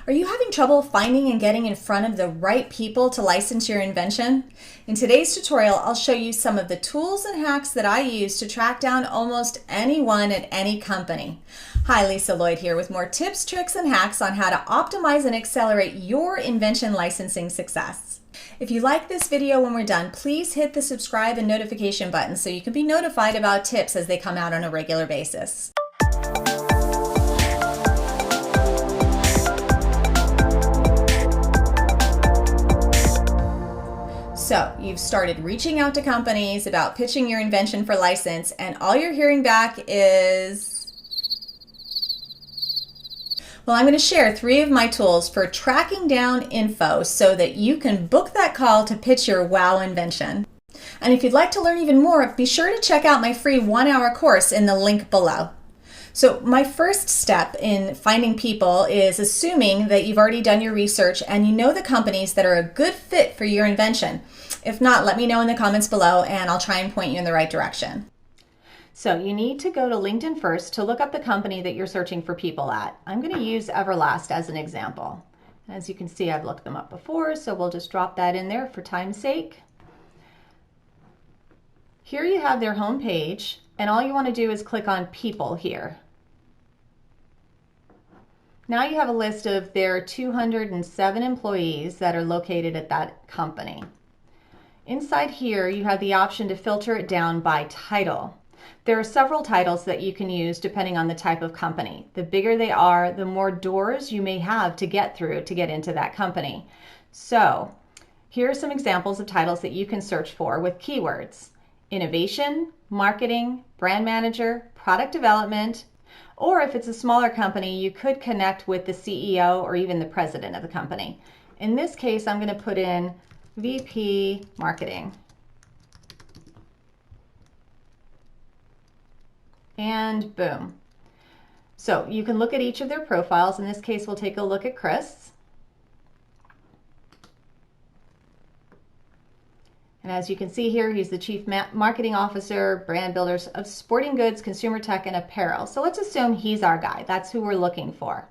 Are you having trouble finding and getting in front of the right people to license your invention? In today's tutorial, I'll show you some of the tools and hacks that I use to track down almost anyone at any company. Hi, Lisa Lloyd here with more tips, tricks, and hacks on how to optimize and accelerate your invention licensing success. If you like this video when we're done, please hit the subscribe and notification button so you can be notified about tips as they come out on a regular basis. So you've started reaching out to companies about pitching your invention for license, and all you're hearing back is, well, I'm going to share 3 of my tools for tracking down info so that you can book that call to pitch your wow invention. And if you'd like to learn even more, be sure to check out my free 1-hour course in the link below. So my first step in finding people is assuming that you've already done your research and you know the companies that are a good fit for your invention. If not, let me know in the comments below and I'll try and point you in the right direction. So you need to go to LinkedIn first to look up the company that you're searching for people at. I'm going to use Everlast as an example. As you can see, I've looked them up before, so we'll just drop that in there for time's sake. Here you have their home page, and all you want to do is click on People here. Now you have a list of their 207 employees that are located at that company. Inside here, you have the option to filter it down by title. There are several titles that you can use depending on the type of company. The bigger they are, the more doors you may have to get through to get into that company. So here are some examples of titles that you can search for with keywords: innovation, marketing, brand manager, product development, or if it's a smaller company, you could connect with the CEO or even the president of the company. In this case, I'm going to put in VP Marketing. And boom. So you can look at each of their profiles. In this case, we'll take a look at Chris. And as you can see here, he's the Chief Marketing Officer, brand builders of sporting goods, consumer tech, and apparel. So let's assume he's our guy. That's who we're looking for.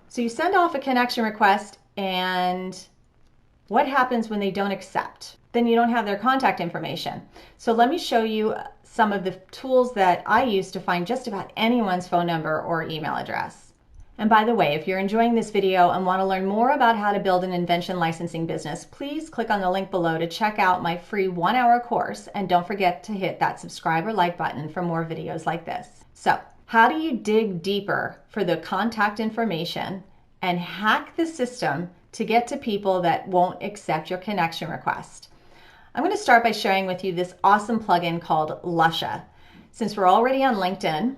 So you send off a connection request, and what happens when they don't accept? Then you don't have their contact information. So let me show you some of the tools that I use to find just about anyone's phone number or email address. And by the way, if you're enjoying this video and want to learn more about how to build an invention licensing business, please click on the link below to check out my free 1-hour course, and don't forget to hit that subscribe or like button for more videos like this. So, how do you dig deeper for the contact information and hack the system to get to people that won't accept your connection request? I'm going to start by sharing with you this awesome plugin called Lusha. Since we're already on LinkedIn,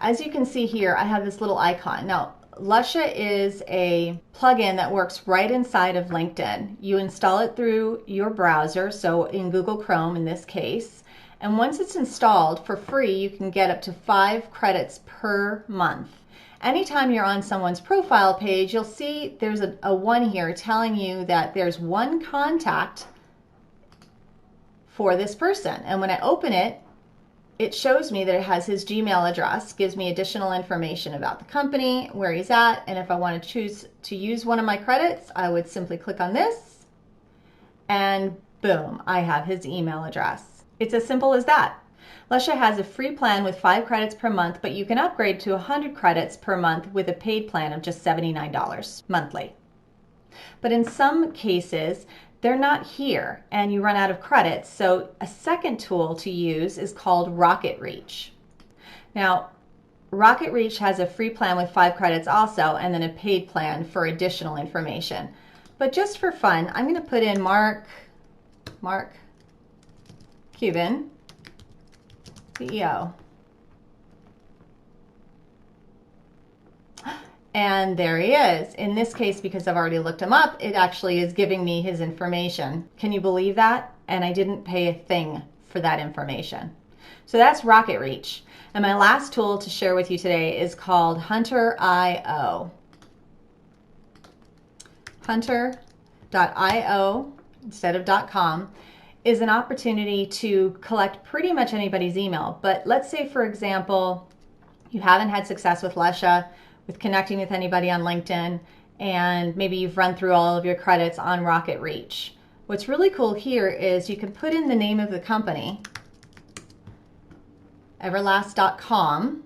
as you can see here, I have this little icon. Now, Lusha is a plugin that works right inside of LinkedIn. You install it through your browser, so in Google Chrome in this case, and once it's installed for free, you can get up to 5 credits per month. Anytime you're on someone's profile page, you'll see there's a 1 here telling you that there's 1 contact for this person. And when I open it, it shows me that it has his Gmail address, gives me additional information about the company, where he's at, and if I want to choose to use one of my credits, I would simply click on this, and boom, I have his email address. It's as simple as that. Lusha has a free plan with 5 credits per month, but you can upgrade to 100 credits per month with a paid plan of just $79 monthly. But in some cases, they're not here and you run out of credits. So a second tool to use is called Rocket Reach. Now, Rocket Reach has a free plan with 5 credits also, and then a paid plan for additional information. But just for fun, I'm going to put in Mark Cuban, CEO. And there he is. In this case, because I've already looked him up, it actually is giving me his information. Can you believe that? And I didn't pay a thing for that information. So that's Rocket Reach. And my last tool to share with you today is called Hunter.io. Hunter.io instead of .com is an opportunity to collect pretty much anybody's email. But let's say, for example, you haven't had success with Lusha. with connecting with anybody on LinkedIn, and maybe you've run through all of your credits on Rocket Reach. What's really cool here is you can put in the name of the company, everlast.com,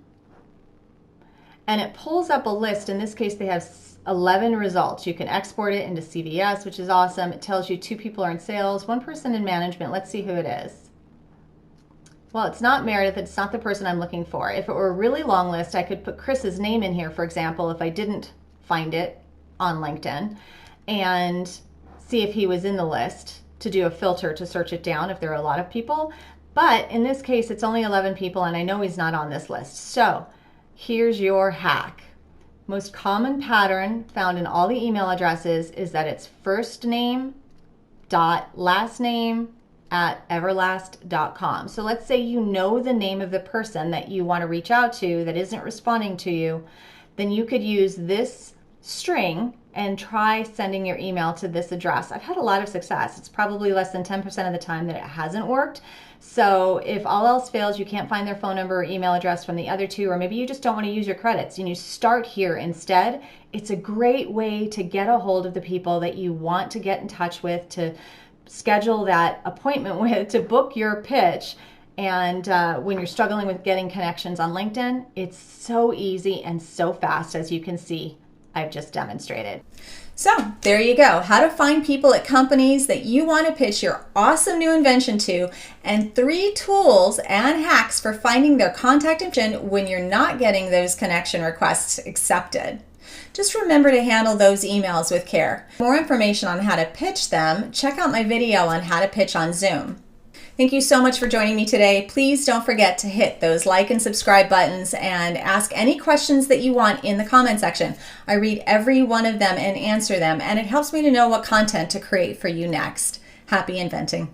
and it pulls up a list. In this case, they have 11 results. You can export it into CVS, which is awesome. It tells you 2 people are in sales, 1 person in management. Let's see who it is. Well, it's not Meredith. It's not the person I'm looking for. If it were a really long list, I could put Chris's name in here, for example, if I didn't find it on LinkedIn, and see if he was in the list to do a filter to search it down if there are a lot of people. But in this case, it's only 11 people, and I know he's not on this list. So here's your hack. Most common pattern found in all the email addresses is that it's first name dot last name at everlast.com. So let's say you know the name of the person that you want to reach out to that isn't responding to you, then you could use this string and try sending your email to this address. I've had a lot of success. It's probably less than 10% of the time that it hasn't worked. So if all else fails, you can't find their phone number or email address from the other 2, or maybe you just don't want to use your credits and you start here instead, it's a great way to get a hold of the people that you want to get in touch with, to schedule that appointment with, to book your pitch. And when you're struggling with getting connections on LinkedIn, it's so easy and so fast, as you can see I've just demonstrated. So there you go. How to find people at companies that you want to pitch your awesome new invention to, and 3 tools and hacks for finding their contact information when you're not getting those connection requests accepted. Just remember to handle those emails with care. For more information on how to pitch them, check out my video on how to pitch on Zoom. Thank you so much for joining me today. Please don't forget to hit those like and subscribe buttons and ask any questions that you want in the comment section. I read every one of them and answer them, and it helps me to know what content to create for you next. Happy inventing.